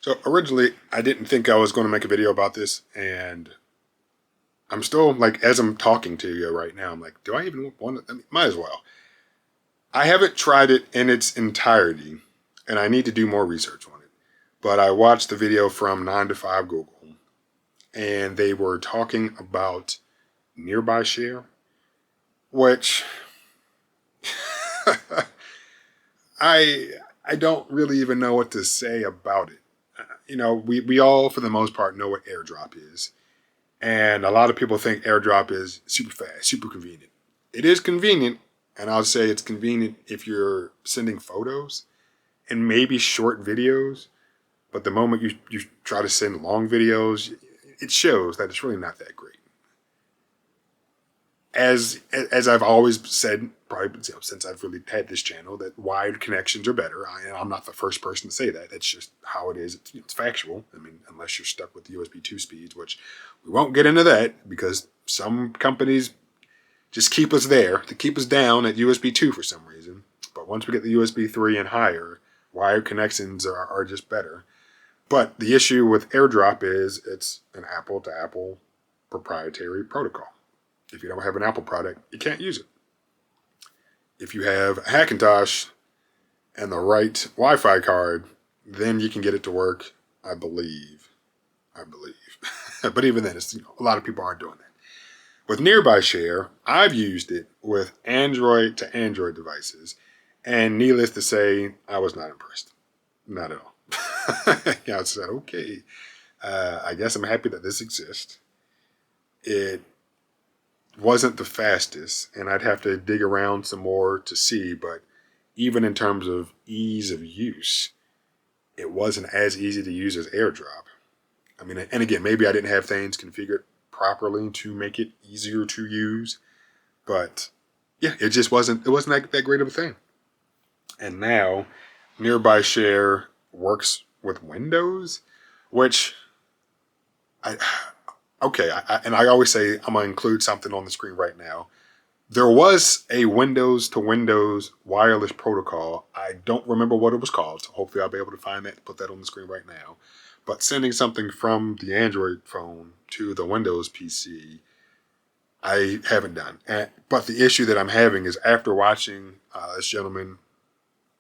So originally, I didn't think I was going to make a video about this, and I'm still like, as I'm talking to you right now, I'm like, do I even want to? I mean, might as well. I haven't tried it in its entirety, and I need to do more research on it. But I watched the video from 9 to 5 Google, and they were talking about nearby share, which I I don't really even know what to say about it. We all, for the most part, know what airdrop is. And a lot of people think airdrop is super fast, super convenient. It is convenient, and I'll say it's convenient if you're sending photos and maybe short videos. But the moment you try to send long videos, it shows that it's really not that great. As I've always said, probably since I've really had this channel, that wired connections are better. I'm not the first person to say that. It's just how it is. It's factual. I mean, unless you're stuck with the USB 2 speeds, which we won't get into that because some companies just keep us there to keep us down at USB 2 for some reason. But once we get the USB 3 and higher, wired connections are just better. But the issue with AirDrop is it's an Apple to Apple proprietary protocol. If you don't have an Apple product, you can't use it. If you have a Hackintosh and the right Wi-Fi card, then you can get it to work, I believe. But even then, a lot of people aren't doing that. With Nearby Share, I've used it with Android to Android devices, and needless to say, I was not impressed. Not at all. I said, okay, I guess I'm happy that this exists. It wasn't the fastest, and I'd have to dig around some more to see, but even in terms of ease of use, it wasn't as easy to use as AirDrop. I mean, and again, maybe I didn't have things configured properly to make it easier to use, but yeah, it wasn't that great of a thing. And now Nearby Share works with Windows, which I okay, and I always say I'm gonna include something on the screen right now. There was a Windows to Windows wireless protocol. I don't remember what it was called, so hopefully I'll be able to find that and put that on the screen right now. But sending something from the Android phone to the Windows PC, I haven't done. But the issue that I'm having is after watching this gentleman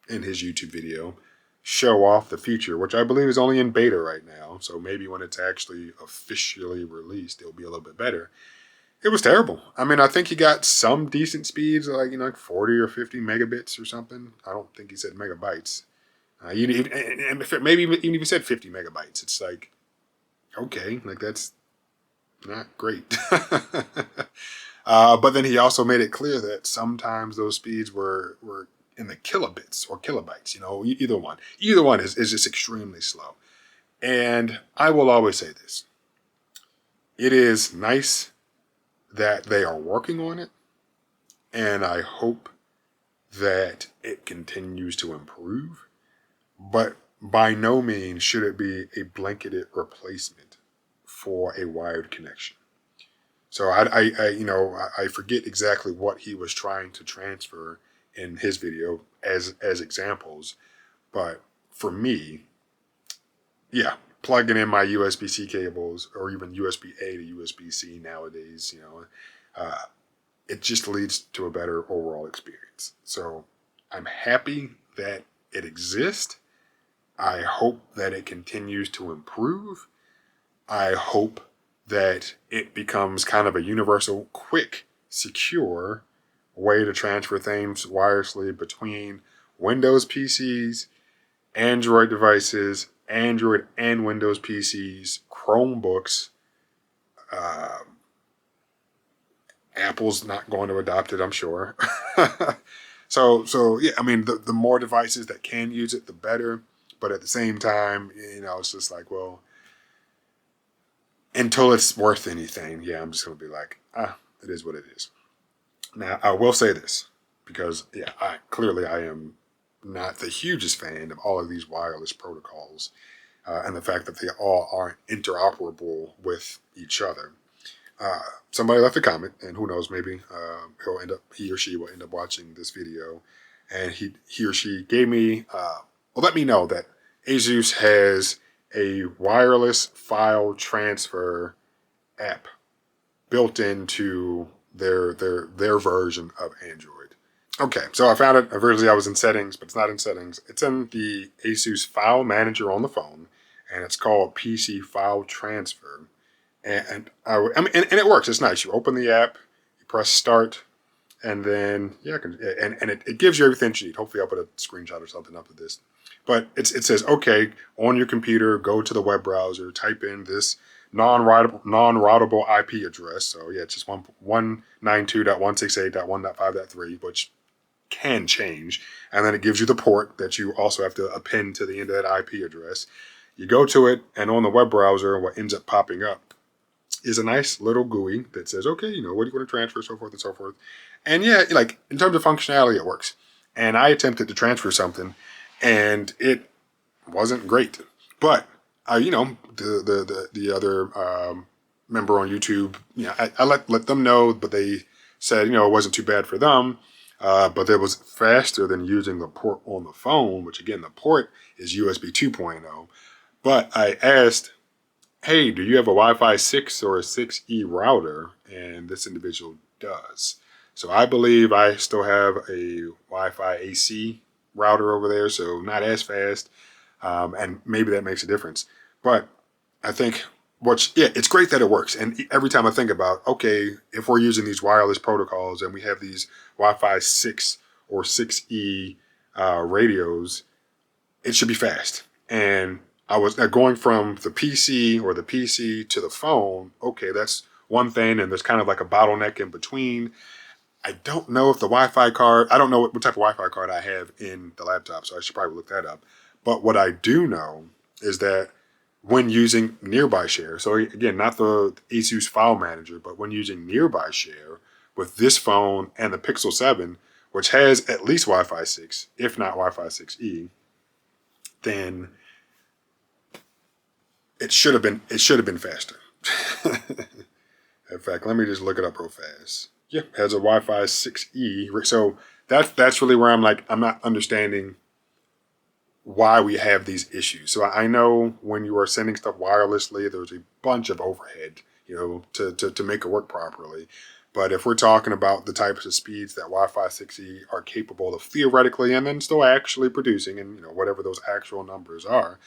in his YouTube video show off the feature, which I believe is only in beta right now. So maybe when it's actually officially released, it'll be a little bit better. It was terrible. I mean, I think he got some decent speeds, like 40 or 50 megabits or something. I don't think he said megabytes. And maybe even if he said 50 megabytes, it's like, okay, like that's not great. But then he also made it clear that sometimes those speeds were in the kilobits or kilobytes. Either one. Either one is just extremely slow. And I will always say this: it is nice that they are working on it, and I hope that it continues to improve. But by no means should it be a blanketed replacement for a wired connection. So I forget exactly what he was trying to transfer in his video as examples, but for me, yeah, plugging in my USB-C cables or even USB-A to USB-C nowadays, uh, it just leads to a better overall experience. So I'm happy that it exists. I hope that it continues to improve. I hope that it becomes kind of a universal, quick, secure way to transfer things wirelessly between Windows PCs, Android devices, Android and Windows PCs, Chromebooks. Uh, Apple's not going to adopt it, I'm sure. So yeah, I mean, the more devices that can use it, the better. But at the same time, it's just like, well, until it's worth anything, yeah, I'm just going to be like, it is what it is. Now, I will say this, because, yeah, I am not the hugest fan of all of these wireless protocols and the fact that they all aren't interoperable with each other. Somebody left a comment, and who knows, maybe he or she will end up watching this video, and he or she gave me, let me know that Asus has a wireless file transfer app built into their version of Android. Okay, so I found it. Originally I was in settings, but it's not in settings. It's in the Asus file manager on the phone, and it's called PC File Transfer. And and it works. It's nice. You open the app, you press start, and then it gives you everything you need. Hopefully, I'll put a screenshot or something up of this. But it says, okay, on your computer, go to the web browser, type in this non-routable IP address. So yeah, it's just 192.168.1.5.3, which can change. And then it gives you the port that you also have to append to the end of that IP address. You go to it, and on the web browser, what ends up popping up is a nice little GUI that says, okay, what do you want to transfer, so forth and so forth. And yeah, like in terms of functionality, it works. And I attempted to transfer something, and it wasn't great. But the other member on YouTube, I let them know, but they said it wasn't too bad for them. But it was faster than using the port on the phone, which again, the port is USB 2.0. But I asked, hey, do you have a Wi-Fi 6 or a 6E router? And this individual does. So I believe I still have a Wi-Fi AC router over there, so not as fast. And maybe that makes a difference. But I think it's great that it works. And every time I think about, okay, if we're using these wireless protocols and we have these Wi-Fi 6 or 6E radios, it should be fast. And I was going from the PC to the phone. Okay, that's one thing. And there's kind of like a bottleneck in between. I don't know if the Wi-Fi card, I don't know what type of Wi-Fi card I have in the laptop, so I should probably look that up. But what I do know is that when using Nearby Share, so again, not the Asus File Manager, but when using Nearby Share with this phone and the Pixel 7, which has at least Wi-Fi 6, if not Wi-Fi 6E, then it should have been faster. In fact, let me just look it up real fast. Yeah, has a Wi-Fi 6E. So that's really where I'm not understanding why we have these issues. So I know when you are sending stuff wirelessly, there's a bunch of overhead, to make it work properly. But if we're talking about the types of speeds that Wi-Fi 6E are capable of theoretically and then still actually producing, and whatever those actual numbers are,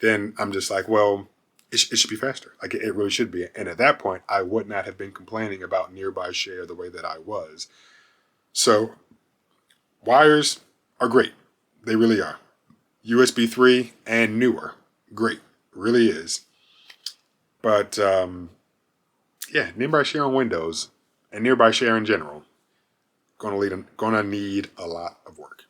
then I'm just like, well, it should be faster. Like it really should be. And at that point, I would not have been complaining about Nearby Share the way that I was. So wires are great. They really are. USB 3 and newer. Great. Really is. But Nearby Share on Windows and Nearby Share in general, gonna need a lot of work.